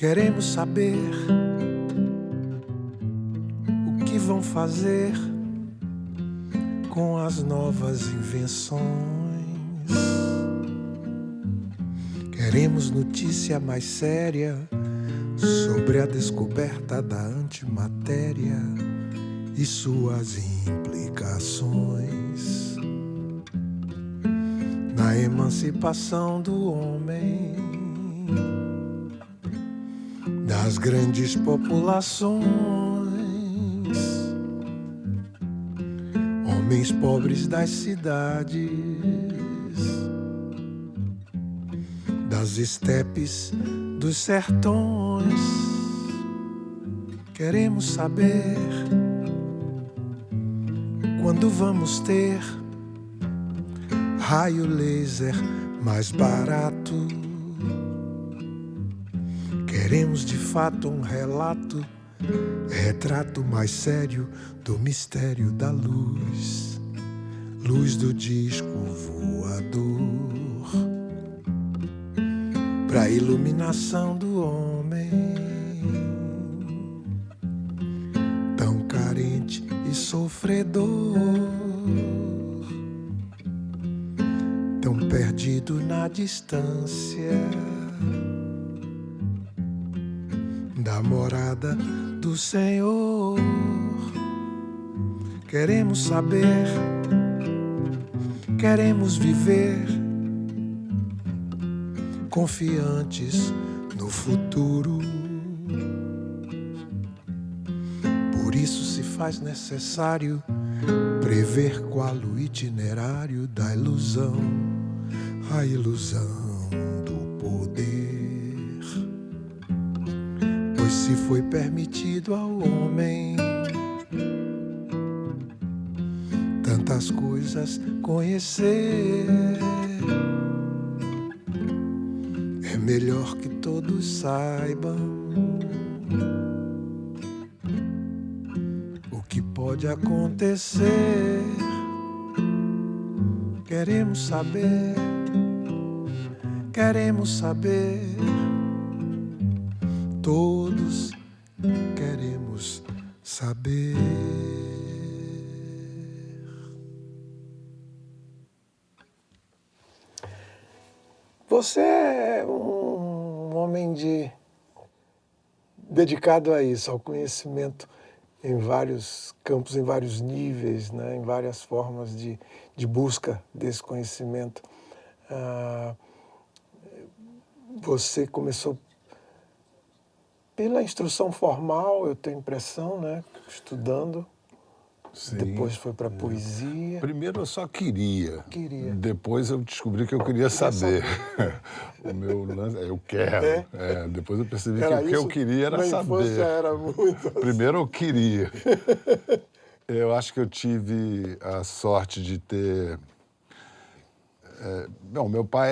Queremos saber o que vão fazer com as novas invenções. Queremos notícia mais séria sobre a descoberta da antimatéria e suas implicações na emancipação do homem, das grandes populações, homens pobres das cidades, das estepes, dos sertões. Queremos saber quando vamos ter raio laser mais barato. Queremos de fato um relato, retrato mais sério do mistério da luz, luz do disco voador, pra iluminação do homem, tão carente e sofredor, tão perdido na distância da morada do Senhor. Queremos saber, queremos viver confiantes no futuro. Por isso se faz necessário prever qual o itinerário da ilusão, a ilusão do poder. Pois se foi permitido ao homem tantas coisas conhecer, é melhor que todos saibam o que pode acontecer. Queremos saber, queremos saber, todos queremos saber. Você é um homem dedicado a isso, ao conhecimento em vários campos, em vários níveis, né? Em várias formas de busca desse conhecimento. Você começou pela instrução formal, eu tenho impressão, né? Estudando. Sim. Depois foi para poesia. Primeiro eu só queria. Depois eu descobri que eu queria saber. O meu lance, eu quero. Depois eu percebi que o que eu queria era saber. Era muito assim. Primeiro eu queria. Eu acho que eu tive a sorte de ter... meu pai,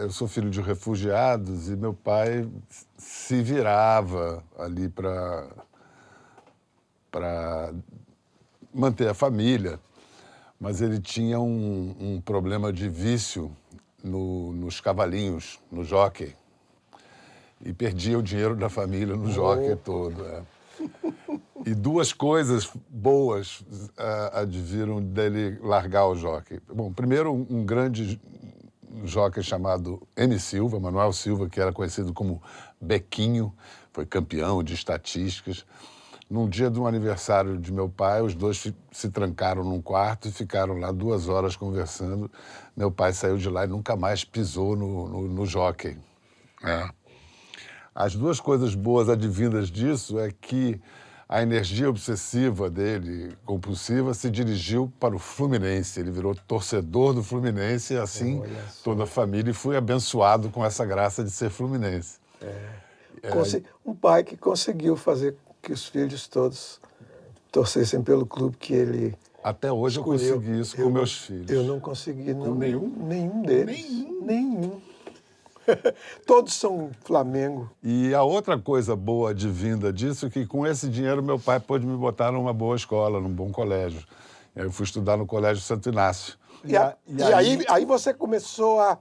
eu sou filho de refugiados e meu pai se virava ali para manter a família, mas ele tinha um problema de vício nos cavalinhos, no jockey, e perdia o dinheiro da família no jockey todo. E duas coisas boas adviram dele largar o jockey. Bom, primeiro, um grande jockey chamado M. Silva, Manuel Silva, que era conhecido como Bequinho, foi campeão de estatísticas. Num dia de um aniversário de meu pai, os dois se trancaram num quarto e ficaram lá 2 horas conversando. Meu pai saiu de lá e nunca mais pisou no jockey. As duas coisas boas advindas disso é que a energia obsessiva dele, compulsiva, se dirigiu para o Fluminense. Ele virou torcedor do Fluminense e assim toda a família, e fui abençoado com essa graça de ser fluminense. Um pai que conseguiu fazer que os filhos todos torcessem pelo clube que ele Até hoje escolheu. Eu consegui isso com meus filhos. Eu não consegui, não. Com nenhum? Nenhum deles. Nenhum. Todos são Flamengo. E a outra coisa boa advinda disso é que com esse dinheiro meu pai pôde me botar numa boa escola, num bom colégio. Eu fui estudar no Colégio Santo Inácio. E aí você começou a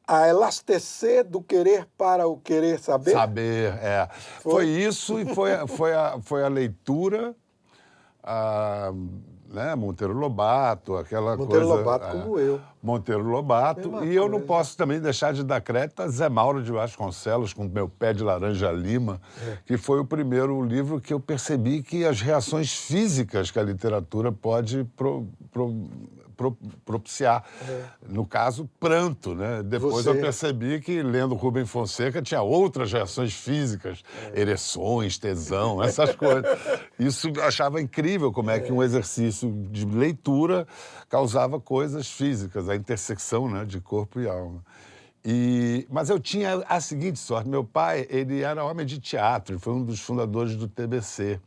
a elastecer do querer para o querer saber? Saber, é. Foi isso e foi a leitura, né, Monteiro Lobato, aquela Monteiro coisa... Lobato, como eu. Monteiro Lobato. Mesma E eu não coisa. posso também deixar de dar crédito a Zé Mauro de Vasconcelos, com Meu Pé de Laranja Lima, que foi o primeiro livro que eu percebi que as reações físicas que a literatura pode propiciar. No caso, pranto, né? Depois eu percebi que, lendo Rubem Fonseca, tinha outras reações físicas, ereções, tesão, essas coisas. Isso eu achava incrível, como é que um exercício de leitura causava coisas físicas, a intersecção, né, de corpo e alma. Mas eu tinha a seguinte sorte, meu pai, ele era homem de teatro, ele foi um dos fundadores do TBC.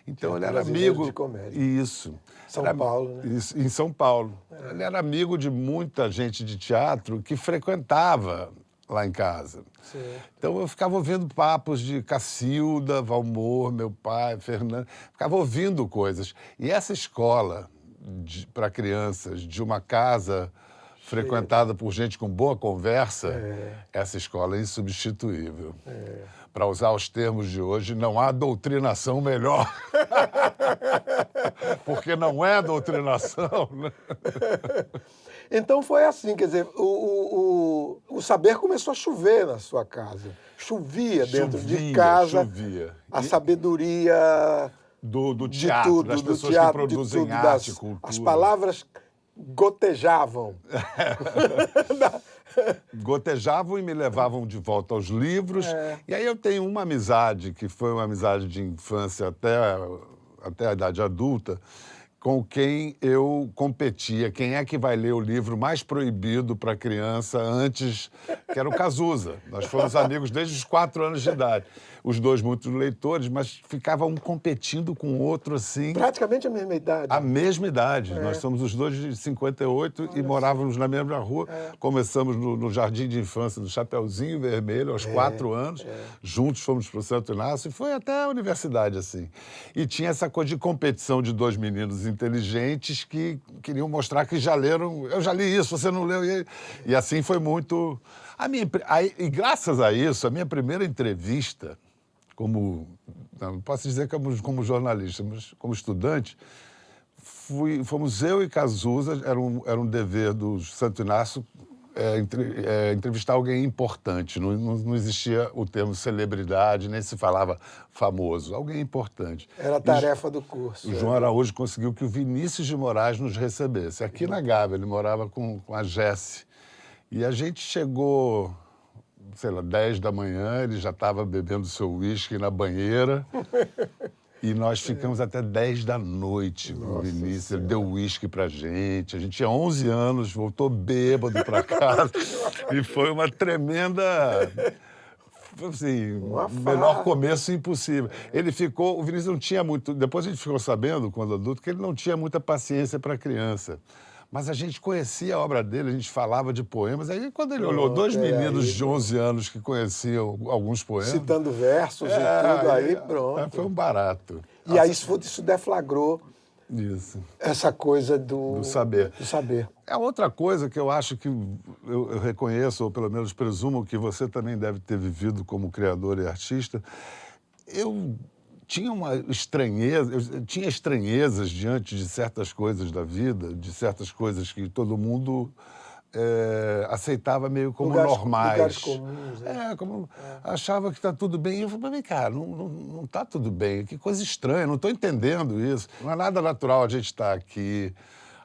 Então ele era amigo... de comédia. Isso. São Paulo, né? Isso, em São Paulo. Ele era amigo de muita gente de teatro que frequentava lá em casa. Sim. Então eu ficava ouvindo papos de Cacilda, Valmor, meu pai, Fernando, ficava ouvindo coisas. E essa escola para crianças de uma casa frequentada por gente com boa conversa, essa escola é insubstituível. Para usar os termos de hoje, não há doutrinação melhor. Porque não é doutrinação, né? Então foi assim, quer dizer, o saber começou a chover na sua casa. Chovia dentro de casa. Chovia. A sabedoria Do de teatro, tudo, das do pessoas teatro, que de produzem tudo, arte, cultura. as palavras gotejavam. Gotejavam e me levavam de volta aos livros. E aí eu tenho uma amizade, que foi uma amizade de infância até a idade adulta, com quem eu competia. Quem é que vai ler o livro mais proibido para criança antes, que era o Cazuza. Nós fomos amigos desde os 4 anos de idade. Os dois muito leitores, mas ficavam um competindo com o outro assim. Praticamente a mesma idade. A mesma idade. Nós somos os dois de 58 e morávamos na mesma rua. Começamos no jardim de infância do Chapeuzinho Vermelho, aos 4 anos. Juntos fomos para o Santo Inácio e foi até a universidade, assim. E tinha essa coisa de competição de 2 meninos inteligentes que queriam mostrar que já leram. Eu já li isso, você não leu. E assim foi muito... E graças a isso, a minha primeira entrevista... não posso dizer como jornalista, mas como estudante, fomos eu e Cazuza, era um dever do Santo Inácio entrevistar alguém importante. Não existia o termo celebridade, nem se falava famoso. Alguém importante. Era a tarefa do curso. O João Araújo conseguiu que o Vinícius de Moraes nos recebesse. Aqui na Gávea, ele morava com a Jesse. E a gente chegou... sei lá, 10 da manhã, ele já estava bebendo seu uísque na banheira. E nós ficamos até 10 da noite com o Vinícius. Ele deu uísque pra gente. A gente tinha 11 anos, voltou bêbado pra casa. E foi uma tremenda... assim, melhor começo impossível. Ele ficou... O Vinícius não tinha muito... Depois a gente ficou sabendo, quando adulto, que ele não tinha muita paciência para criança. Mas a gente conhecia a obra dele, a gente falava de poemas. Aí, quando ele olhou 2 meninos de 11 anos que conheciam alguns poemas... citando versos e tudo, aí pronto. Foi um barato. E aí isso deflagrou essa coisa do saber. Do saber. É outra coisa que eu acho que eu reconheço, ou pelo menos presumo que você também deve ter vivido como criador e artista. Eu tinha uma estranheza, eu tinha estranhezas diante de certas coisas da vida, de certas coisas que todo mundo aceitava meio como normais. Lugares comuns, né? Achava que está tudo bem. E eu falei, cara, não está tudo bem. Que coisa estranha, não estou entendendo isso. Não é nada natural a gente estar aqui,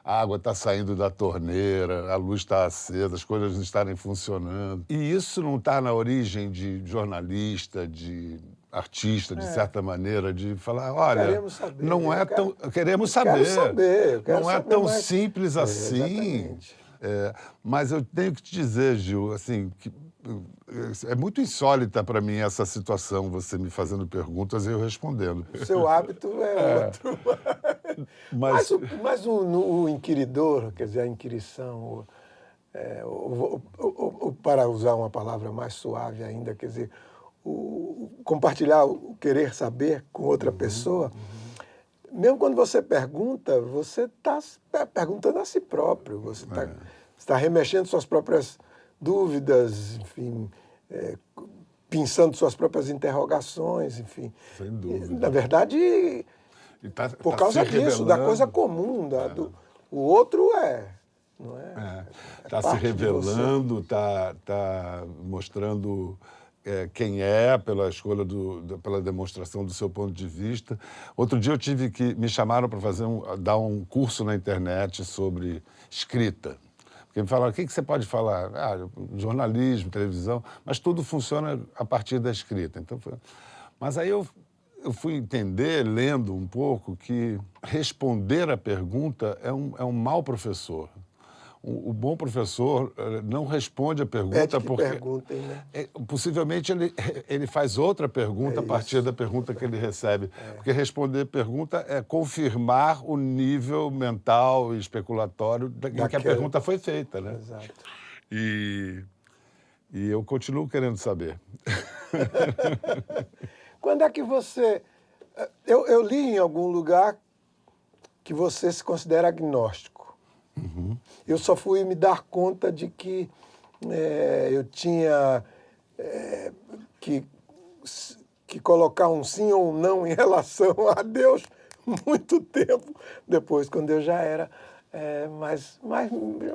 a água está saindo da torneira, a luz está acesa, as coisas não estarem funcionando. E isso não está na origem de jornalista, de artista, de certa maneira, de falar, olha, queremos saber, não é tão... Queremos saber. Eu quero não é saber tão mais. simples assim. Exatamente. Mas eu tenho que te dizer, Gil, assim, que é muito insólita para mim essa situação, você me fazendo perguntas e eu respondendo. O seu hábito é outro. Mas o inquiridor, quer dizer, a inquirição, para usar uma palavra mais suave ainda, quer dizer, compartilhar o querer saber com outra pessoa, mesmo quando você pergunta, você está perguntando a si próprio, você está remexendo suas próprias dúvidas, enfim, pensando suas próprias interrogações, enfim. Sem dúvida. Na verdade, por causa disso, da coisa comum, o outro não é? Está se revelando, está mostrando quem é pela escolha, pela demonstração do seu ponto de vista. Outro dia me chamaram para dar um curso na internet sobre escrita. Porque me falaram, o que você pode falar? Jornalismo, televisão, mas tudo funciona a partir da escrita. Então, mas aí eu fui entender, lendo um pouco, que responder a pergunta é um mau professor. O bom professor não responde a pergunta porque perguntem, né? Possivelmente ele faz outra pergunta a partir da pergunta que ele recebe. Porque responder pergunta é confirmar o nível mental e especulatório em que a pergunta foi feita, né? Exato. E eu continuo querendo saber. Quando é que você... Eu li em algum lugar que você se considera agnóstico. Uhum. Eu só fui me dar conta de que eu tinha que colocar um sim ou um não em relação a Deus muito tempo depois, quando eu já era mais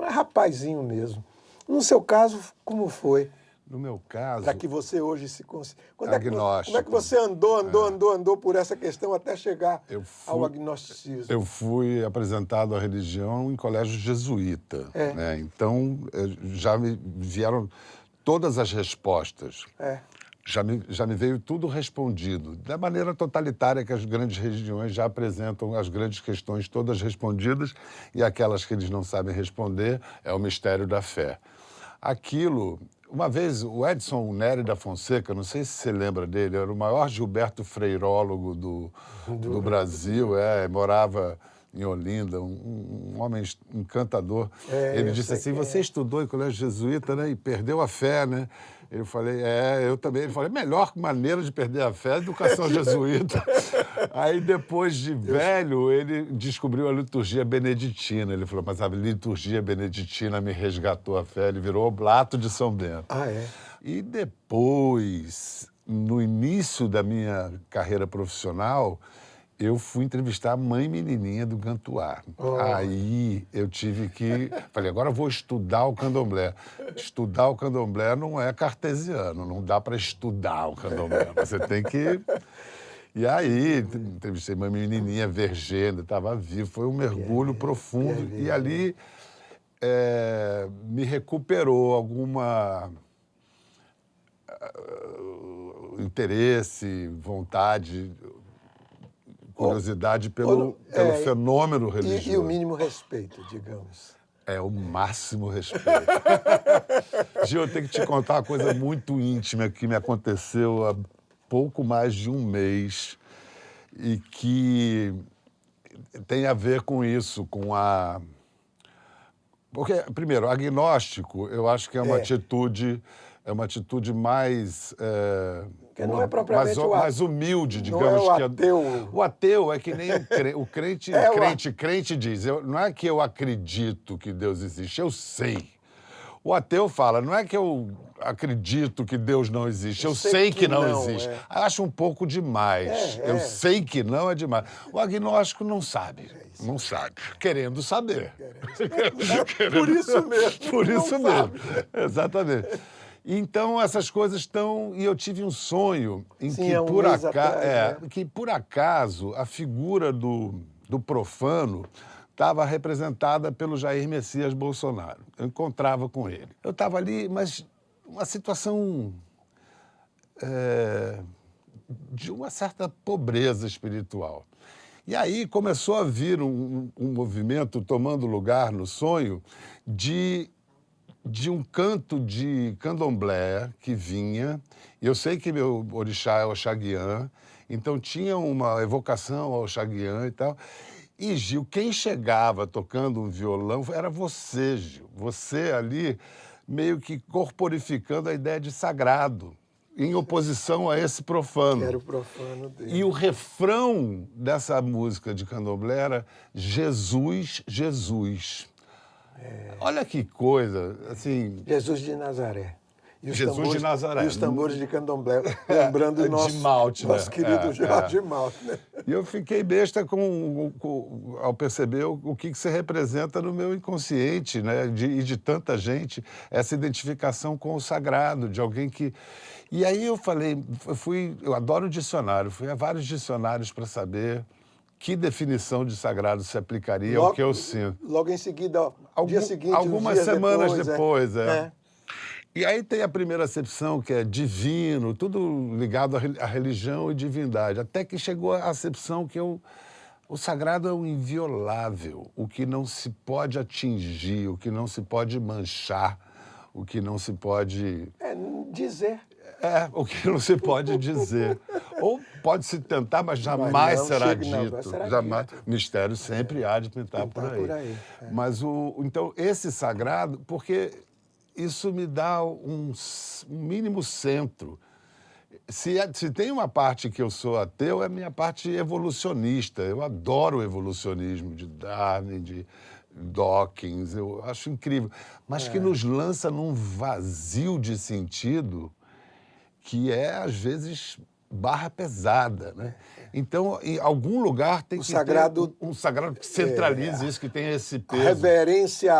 rapazinho mesmo. No seu caso, como foi? No meu caso... Para que você hoje se considere... Agnóstico. Como é que você andou por essa questão até chegar ao agnosticismo? Eu fui apresentado à religião em colégio jesuíta. Né? Então, já me vieram todas as respostas. Já me veio tudo respondido. Da maneira totalitária que as grandes religiões já apresentam as grandes questões todas respondidas, e aquelas que eles não sabem responder é o mistério da fé. Aquilo... Uma vez, o Edson Nery da Fonseca, não sei se você lembra dele, era o maior Gilberto Freirólogo do Brasil, morava em Olinda, um homem encantador. Ele disse assim, você estudou em colégio jesuíta, né, e perdeu a fé, né? Eu falei, eu também. Ele falou, melhor maneira de perder a fé é a educação jesuíta. Aí, depois de velho, ele descobriu a liturgia beneditina. Ele falou, mas a liturgia beneditina me resgatou a fé. Ele virou oblato de São Bento. E depois, no início da minha carreira profissional, eu fui entrevistar a mãe menininha do Gantuá. Aí eu tive que... Falei, agora eu vou estudar o candomblé. Estudar o candomblé não é cartesiano, não dá para estudar o candomblé. Você tem que... E aí, entrevistei uma menininha vergenda, estava vivo, foi um mergulho profundo. E ali me recuperou alguma... interesse, vontade... curiosidade pelo fenômeno religioso. E o mínimo respeito, digamos. O máximo respeito. Gil, eu tenho que te contar uma coisa muito íntima que me aconteceu há pouco mais de um mês e que tem a ver com isso, com a... Porque, primeiro, agnóstico, eu acho que é uma atitude mais... Que não é propriamente mais humilde, digamos. Não é o ateu. O ateu é que nem o crente. Crente diz, não é que eu acredito que Deus existe, eu sei. O ateu fala, não é que eu acredito que Deus não existe, eu sei que não existe. Acho um pouco demais. Eu sei que não é demais. O agnóstico não sabe. Não sabe. Querendo saber. Por isso mesmo. Por isso mesmo. Exatamente. Então, essas coisas estão... E eu tive um sonho em que, por acaso, a figura do profano estava representada pelo Jair Messias Bolsonaro. Eu encontrava com ele. Eu estava ali, mas uma situação de uma certa pobreza espiritual. E aí começou a vir um movimento tomando lugar no sonho de um canto de candomblé que vinha. Eu sei que meu orixá é Oxaguian, então tinha uma evocação ao Oxaguian e tal. E, Gil, quem chegava tocando um violão era você, Gil. Você ali meio que corporificando a ideia de sagrado, em oposição a esse profano. Que era o profano dele. E o refrão dessa música de candomblé era Jesus, Jesus. Olha que coisa, assim... Jesus de Nazaré. E os Jesus de Nazaré. E os tambores de candomblé, lembrando o nosso, De Malte, nosso né? querido Jorge Malte. Né? E eu fiquei besta ao perceber o que se representa no meu inconsciente, né? E de tanta gente, essa identificação com o sagrado, de alguém que... E aí eu falei, eu adoro dicionário, fui a vários dicionários para saber que definição de sagrado se aplicaria ao que eu sinto. Logo em seguida, dia seguinte, algumas semanas depois. É. E aí tem a primeira acepção, que é divino, tudo ligado à religião e divindade. Até que chegou a acepção que o sagrado é o inviolável, o que não se pode atingir, o que não se pode manchar, o que não se pode... Dizer. O que não se pode dizer. Ou pode-se tentar, mas jamais será dito. Jamais. Mistério sempre há de pintar por aí. Mas então, esse sagrado, porque... isso me dá um mínimo centro. Se tem uma parte que eu sou ateu, é a minha parte evolucionista. Eu adoro o evolucionismo de Darwin, de Dawkins, eu acho incrível. Mas que nos lança num vazio de sentido que é, às vezes, barra pesada, né? Então, em algum lugar tem que ter um sagrado que centralize isso, que tenha esse peso. A reverência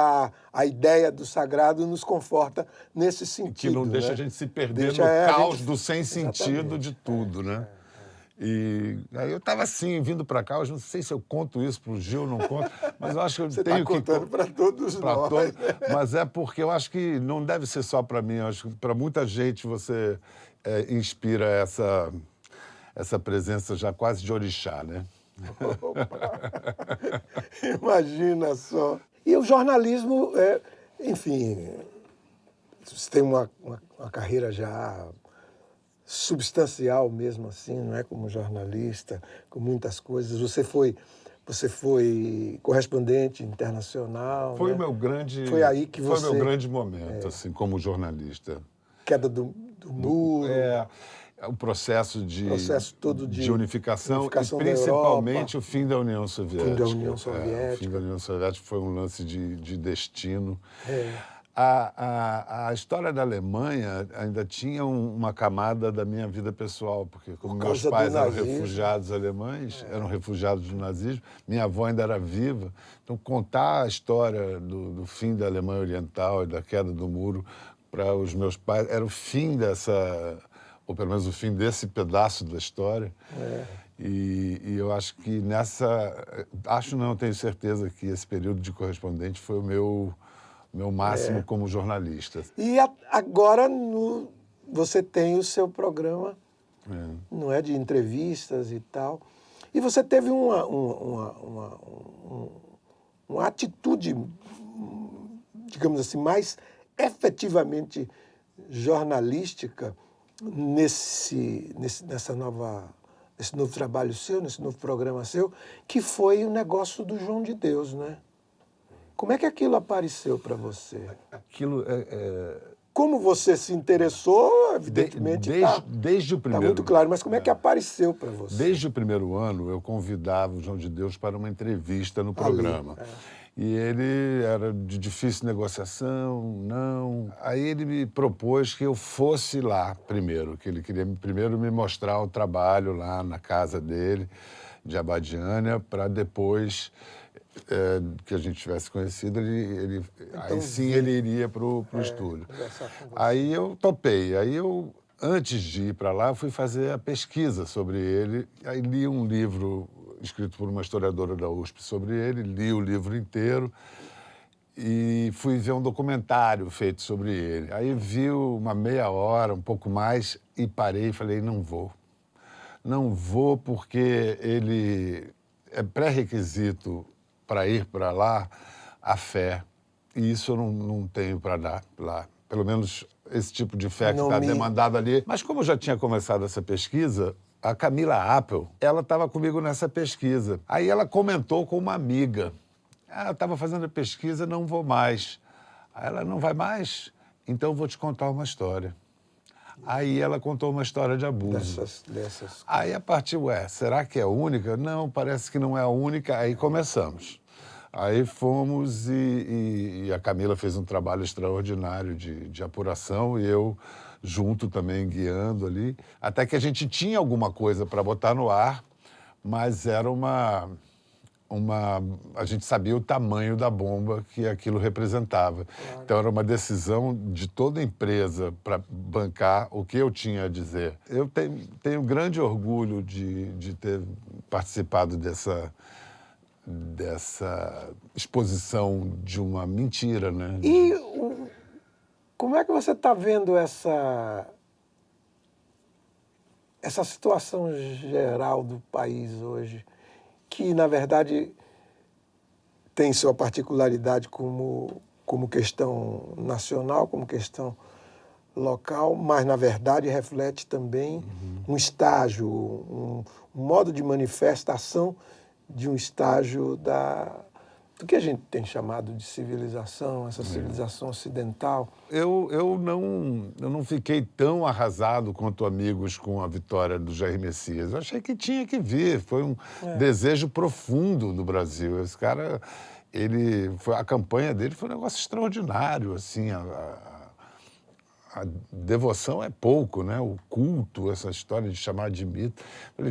à ideia do sagrado nos conforta nesse sentido. Que não deixa a gente se perder no caos do sem sentido de tudo, né? E aí eu estava assim, vindo para cá, eu não sei se eu conto isso para o Gil, não conto, mas eu acho que eu tenho que... Você está contando para todos nós. Mas é porque eu acho que não deve ser só para mim, eu acho que para muita gente você inspira essa presença já quase de orixá, né? Imagina só. E o jornalismo, enfim, você tem uma carreira já substancial mesmo assim, não é, como jornalista, com muitas coisas. Você foi correspondente internacional. Foi né? o meu grande... Foi aí que Foi o meu grande momento, assim, como jornalista. Queda do muro. O processo todo de unificação e principalmente o fim da União Soviética. O fim da União Soviética foi um lance de destino. A história da Alemanha ainda tinha uma camada da minha vida pessoal, porque como meus pais eram refugiados alemães, eram refugiados do nazismo, minha avó ainda era viva, então contar a história do fim da Alemanha Oriental e da queda do muro para os meus pais era o fim ou pelo menos o fim desse pedaço da história. E eu acho que tenho certeza que esse período de correspondente foi o meu máximo como jornalista. E agora você tem o seu programa, não é, de entrevistas e tal. E você teve uma atitude, digamos assim, mais efetivamente jornalística nesse novo trabalho seu, nesse novo programa seu, que foi o negócio do João de Deus, né? Como é que aquilo apareceu para você? Aquilo Como você se interessou, evidentemente, desde o primeiro... Está muito claro, mas como é que apareceu para você? Desde o primeiro ano, eu convidava o João de Deus para uma entrevista no programa. E ele era de difícil negociação, não. Aí ele me propôs que eu fosse lá primeiro, que ele queria primeiro me mostrar o trabalho lá na casa dele, de Abadiânia, para depois que a gente tivesse conhecido, aí sim ele iria para o estúdio. Aí eu topei. Aí antes de ir para lá, eu fui fazer a pesquisa sobre ele. Aí li um livro escrito por uma historiadora da USP sobre ele, li o livro inteiro e fui ver um documentário feito sobre ele. Aí vi uma meia hora, um pouco mais, e parei e falei, não vou. Não vou porque ele é pré-requisito para ir para lá a fé. E isso eu não tenho para dar lá. Pelo menos esse tipo de fé que está demandado ali. Mas como eu já tinha começado essa pesquisa, a Camila Appel, ela estava comigo nessa pesquisa. Aí ela comentou com uma amiga. Eu estava fazendo a pesquisa, não vou mais. Aí ela, não vai mais? Então eu vou te contar uma história. Aí ela contou uma história de abuso. Dessas. Aí a partir, será que é a única? Não, parece que não é a única. Aí começamos. Aí fomos e a Camila fez um trabalho extraordinário de apuração e eu junto também, guiando ali. Até que a gente tinha alguma coisa para botar no ar, mas era a gente sabia o tamanho da bomba que aquilo representava. Claro. Então, era uma decisão de toda a empresa para bancar o que eu tinha a dizer. Eu tenho grande orgulho de ter participado dessa exposição de uma mentira, né? E como é que você está vendo essa situação geral do país hoje, que, na verdade, tem sua particularidade como questão nacional, como questão local, mas, na verdade, reflete também um estágio, um modo de manifestação de um estágio do que a gente tem chamado de civilização, essa civilização ocidental. Eu não fiquei tão arrasado quanto amigos com a vitória do Jair Messias. Eu achei que tinha que vir, foi um desejo profundo do Brasil. Esse cara, a campanha dele foi um negócio extraordinário, assim, a devoção é pouco, né? O culto, essa história de chamar de mito.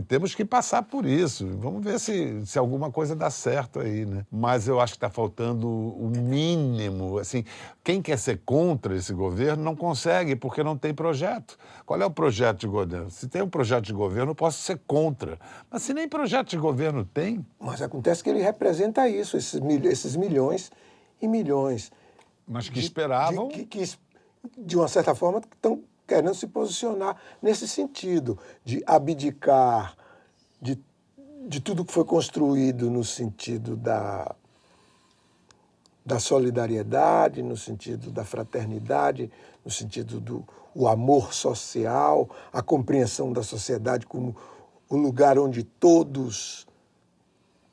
Temos que passar por isso. Vamos ver se alguma coisa dá certo aí, né? Mas eu acho que está faltando o mínimo. Assim, quem quer ser contra esse governo não consegue, porque não tem projeto. Qual é o projeto de governo? Se tem um projeto de governo, eu posso ser contra. Mas se nem projeto de governo tem... Mas acontece que ele representa isso, esses milhões e milhões. Mas que esperavam... De uma certa forma, estão querendo se posicionar nesse sentido, de abdicar de tudo que foi construído no sentido da solidariedade, no sentido da fraternidade, no sentido do amor social, a compreensão da sociedade como o lugar onde todos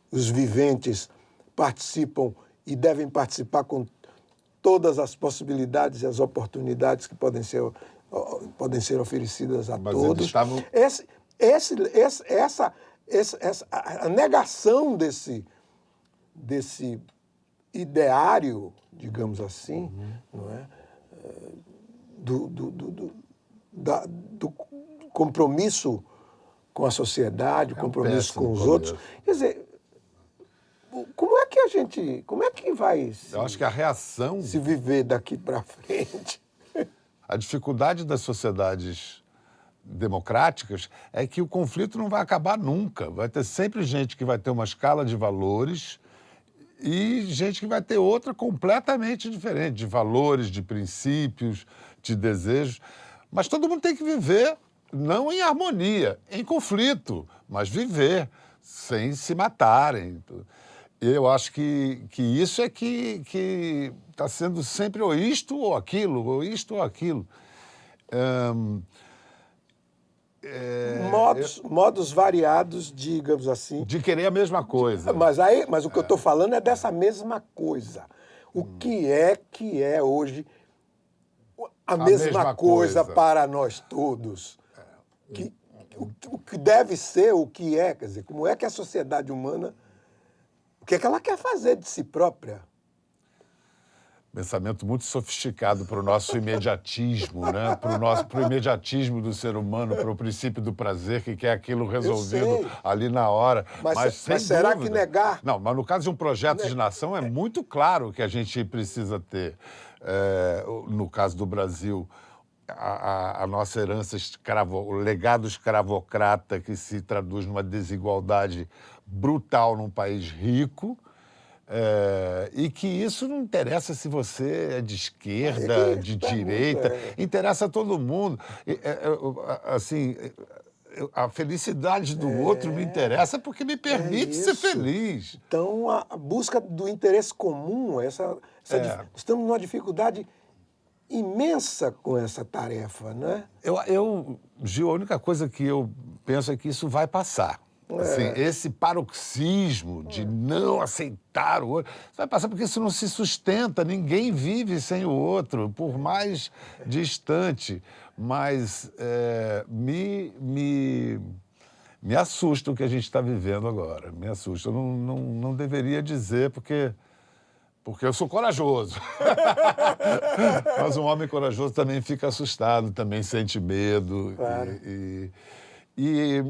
os viventes participam e devem participar com todas as possibilidades e as oportunidades que podem ser oferecidas a todos. A negação desse ideário, digamos assim, não é? Do compromisso com a sociedade, o compromisso com os outros. Quer dizer, como é que vai Eu acho que a reação... se viver daqui para frente? A dificuldade das sociedades democráticas é que o conflito não vai acabar nunca. Vai ter sempre gente que vai ter uma escala de valores e gente que vai ter outra completamente diferente, de valores, de princípios, de desejos. Mas todo mundo tem que viver, não em harmonia, em conflito, mas viver sem se matarem. Eu acho que isso é que está sendo sempre ou isto ou aquilo, ou isto ou aquilo. Modos variados, digamos assim. De querer a mesma coisa. Mas o que eu estou falando é dessa mesma coisa. O que é hoje a mesma coisa para nós todos? O que deve ser, o que é, quer dizer, como é que a sociedade humana... O que é que ela quer fazer de si própria? Pensamento muito sofisticado para o nosso imediatismo, né? Para o imediatismo do ser humano, para o princípio do prazer, que quer aquilo resolvido ali na hora. Mas será que negar? Não, mas no caso de um projeto de nação é muito claro que a gente precisa ter. No caso do Brasil, a nossa herança o legado escravocrata que se traduz numa desigualdade brutal num país rico, e que isso não interessa se você é de esquerda, de direita, interessa a todo mundo. Assim, a felicidade do outro me interessa porque me permite ser feliz. Então, a busca do interesse comum, estamos numa dificuldade imensa com essa tarefa, né? Gil, a única coisa que eu penso é que isso vai passar. Assim, esse paroxismo de não aceitar o outro vai passar porque isso não se sustenta, ninguém vive sem o outro, por mais distante. Mas Me assusta o que a gente está vivendo agora, me assusta. Eu não deveria dizer, porque eu sou corajoso. Mas um homem corajoso também fica assustado, também sente medo. Claro. E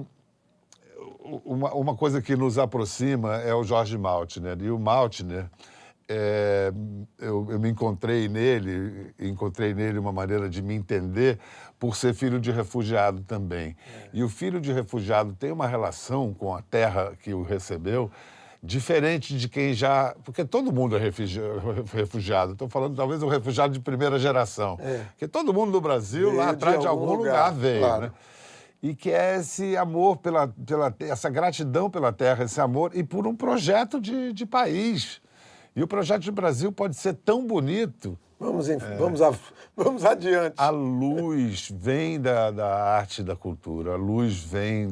uma coisa que nos aproxima é o Jorge Maltner. E o Maltner, eu me encontrei nele uma maneira de me entender por ser filho de refugiado também. E o filho de refugiado tem uma relação com a terra que o recebeu diferente de quem já... Porque todo mundo é refugiado. Estou falando, talvez, um refugiado de primeira geração. Porque todo mundo no Brasil, Veio lá atrás, de algum lugar veio, claro. né? E que é esse amor essa gratidão pela terra, esse amor, e por um projeto de país. E o projeto de Brasil pode ser tão bonito. Vamos adiante. A luz vem da arte e da cultura, a luz vem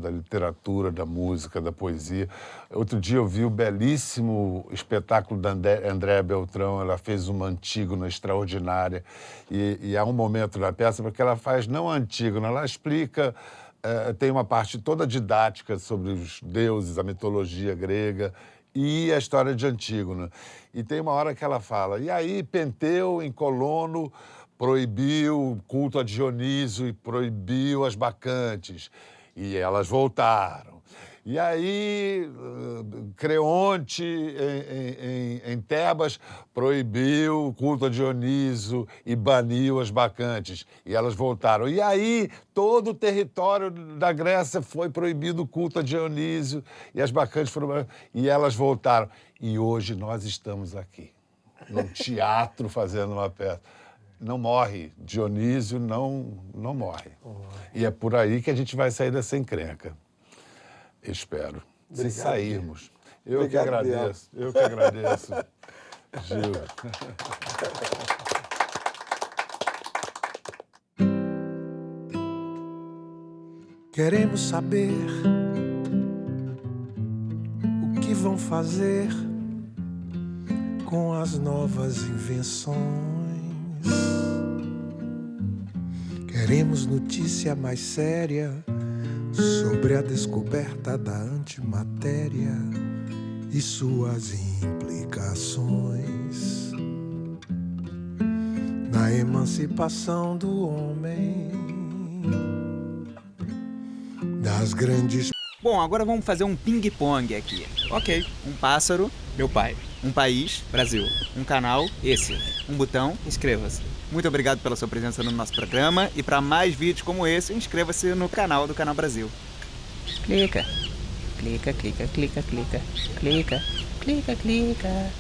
da literatura, da música, da poesia. Outro dia eu vi o belíssimo espetáculo da Andréa Beltrão, ela fez uma Antígona extraordinária, e há um momento na peça porque ela faz não a Antígona, ela explica, tem uma parte toda didática sobre os deuses, a mitologia grega, e a história de Antígona. E tem uma hora que ela fala, e aí Penteu, em Colono, proibiu o culto a Dionísio e proibiu as bacantes. E elas voltaram. E aí Creonte, em Tebas, proibiu o culto a Dionísio e baniu as bacantes. E elas voltaram. E aí todo o território da Grécia foi proibido o culto a Dionísio e as bacantes foram... E elas voltaram. E hoje nós estamos aqui, num teatro, fazendo uma peça. Não morre. Dionísio não morre. E é por aí que a gente vai sair dessa encrenca. Espero. Obrigado, se sairmos. Obrigado, que agradeço. Eu que agradeço, Gil. Queremos saber o que vão fazer com as novas invenções. Queremos notícia mais séria sobre a descoberta da antimatéria e suas implicações na emancipação do homem das grandes... Bom, agora vamos fazer um ping-pong aqui. Ok, um pássaro, meu pai. Um país, Brasil. Um canal, esse. Um botão, inscreva-se. Muito obrigado pela sua presença no nosso programa e para mais vídeos como esse, inscreva-se no canal do Canal Brasil. Clica. Clica, clica, clica, clica. Clica, clica, clica.